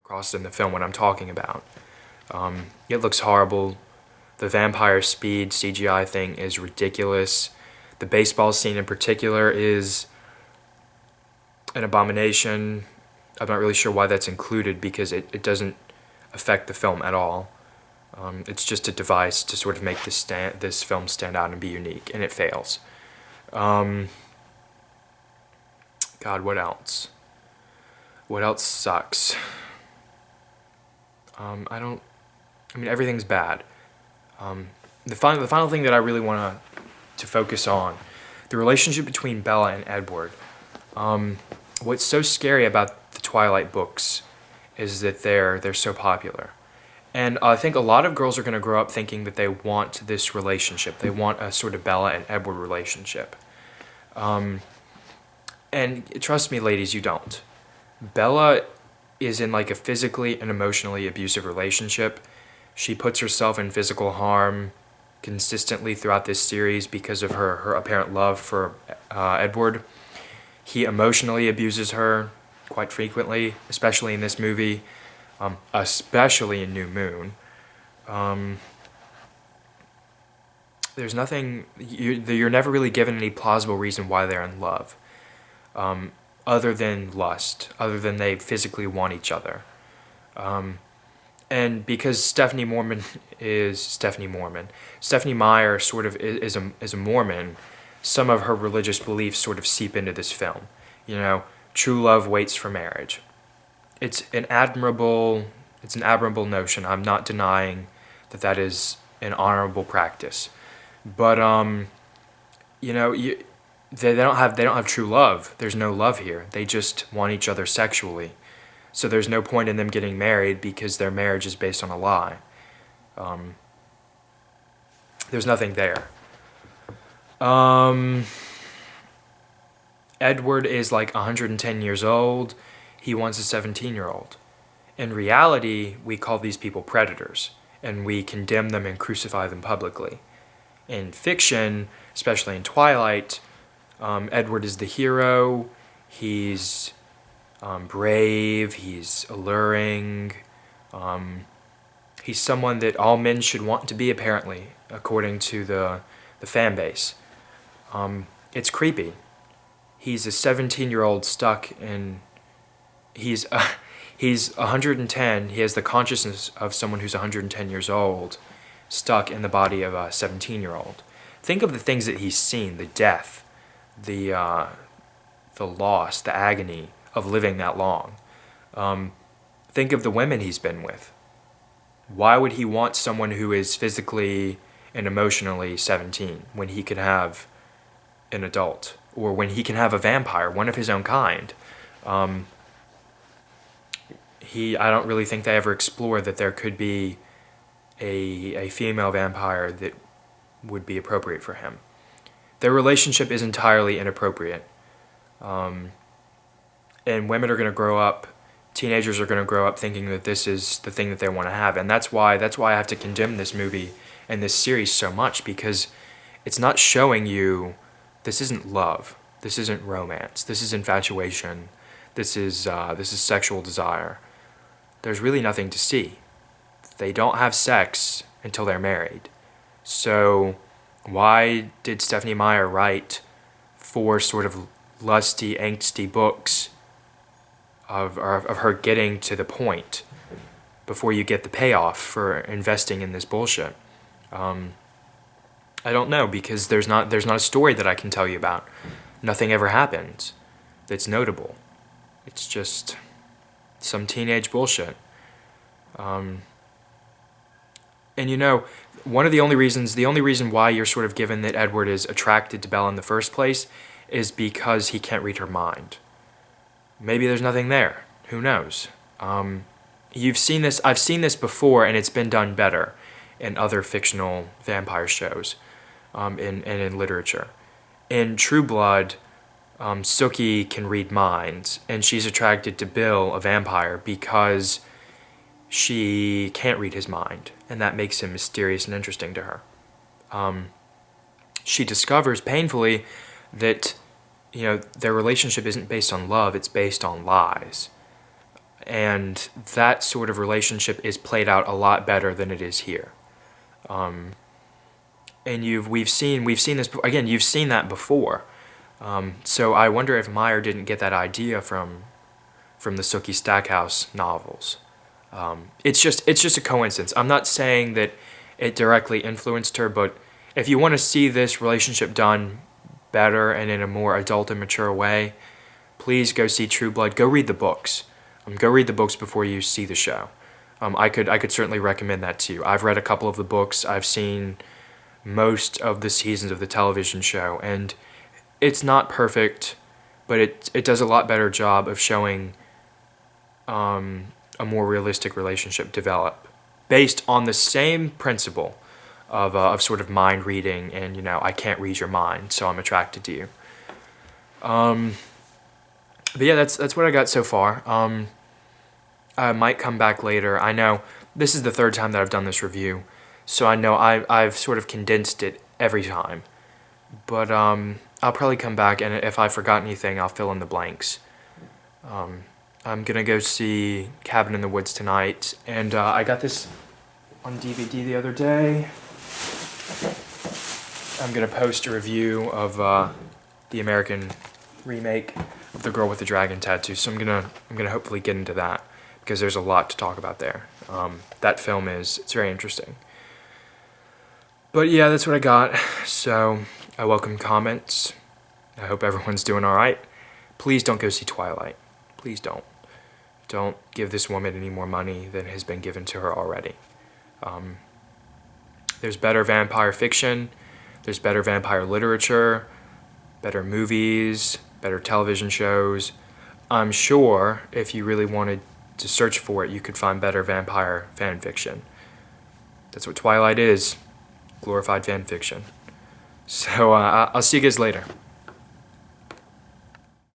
across in the film what I'm talking about. It looks horrible. The vampire speed CGI thing is ridiculous. The baseball scene in particular is an abomination. I'm not really sure why that's included because it doesn't affect the film at all. It's just a device to sort of make this film stand out and be unique, and it fails. God, what else? What else sucks? Everything's bad. The final thing that I really want to focus on, the relationship between Bella and Edward. What's so scary about the Twilight books is that they're so popular. And I think a lot of girls are going to grow up thinking that they want this relationship. They want a sort of Bella and Edward relationship. And trust me, ladies, you don't. Bella is in like a physically and emotionally abusive relationship. She puts herself in physical harm consistently throughout this series because of her apparent love for Edward. He emotionally abuses her quite frequently, especially in this movie, especially in New Moon. There's nothing, you're never really given any plausible reason why they're in love, other than lust, other than they physically want each other. And because Stephanie Meyer sort of is a Mormon, some of her religious beliefs sort of seep into this film. You know, true love waits for marriage. It's an admirable notion. I'm not denying that is an honorable practice, but they don't have true love. There's no love here. They just want each other sexually. So there's no point in them getting married because their marriage is based on a lie. There's nothing there. Edward is like 110 years old. He wants a 17-year-old. In reality, we call these people predators, and we condemn them and crucify them publicly. In fiction, especially in Twilight, Edward is the hero. He's brave, he's alluring, he's someone that all men should want to be, apparently, according to the fan base. It's creepy. He's a 17-year-old stuck in... He's 110. He has the consciousness of someone who's 110 years old, stuck in the body of a 17-year-old. Think of the things that he's seen, the death, the loss, the agony of living that long. Think of the women he's been with. Why would he want someone who is physically and emotionally 17 when he could have an adult, or when he can have a vampire, one of his own kind? I don't really think they ever explore that there could be a female vampire that would be appropriate for him. Their relationship is entirely inappropriate. And women are going to grow up, teenagers are going to grow up thinking that this is the thing that they want to have. And that's why I have to condemn this movie and this series so much, because it's not showing you this isn't love, this isn't romance, this is infatuation, this is sexual desire. There's really nothing to see. They don't have sex until they're married. So why did Stephanie Meyer write 4 sort of lusty, angsty books of her getting to the point before you get the payoff for investing in this bullshit? I don't know, because there's not a story that I can tell you about. Nothing ever happens that's notable. It's just some teenage bullshit. And the only reason why you're sort of given that Edward is attracted to Bella in the first place is because he can't read her mind. Maybe there's nothing there. Who knows? You've seen this. I've seen this before, and it's been done better in other fictional vampire shows, and in literature. In True Blood, Sookie can read minds, and she's attracted to Bill, a vampire, because she can't read his mind, and that makes him mysterious and interesting to her. She discovers painfully that their relationship isn't based on love, it's based on lies. and that sort of relationship is played out a lot better than it is here. And we've seen this again. You've seen that before. So I wonder if Meyer didn't get that idea from the Sookie Stackhouse novels. It's just a coincidence. I'm not saying that it directly influenced her, but if you want to see this relationship done better and in a more adult and mature way, please go see True Blood. Go read the books. Go read the books before you see the show. I could certainly recommend that to you. I've read a couple of the books. I've seen most of the seasons of the television show, and it's not perfect, but it does a lot better job of showing a more realistic relationship develop based on the same principle of sort of mind reading and, I can't read your mind, so I'm attracted to you. But yeah, that's what I got so far. I might come back later. I know this is the third time that I've done this review, so I know I've sort of condensed it every time. But I'll probably come back, and if I forgot anything, I'll fill in the blanks. I'm gonna go see Cabin in the Woods tonight, and I got this on DVD the other day. I'm gonna post a review of the American remake of The Girl with the Dragon Tattoo, so I'm gonna hopefully get into that because there's a lot to talk about there. That film it's very interesting. But yeah, that's what I got. So I welcome comments. I hope everyone's doing all right. Please don't go see Twilight. Please don't. Don't give this woman any more money than has been given to her already. There's better vampire fiction. There's better vampire literature, better movies, better television shows. I'm sure if you really wanted to search for it, you could find better vampire fan fiction. That's what Twilight is, glorified fan fiction. So I'll see you guys later.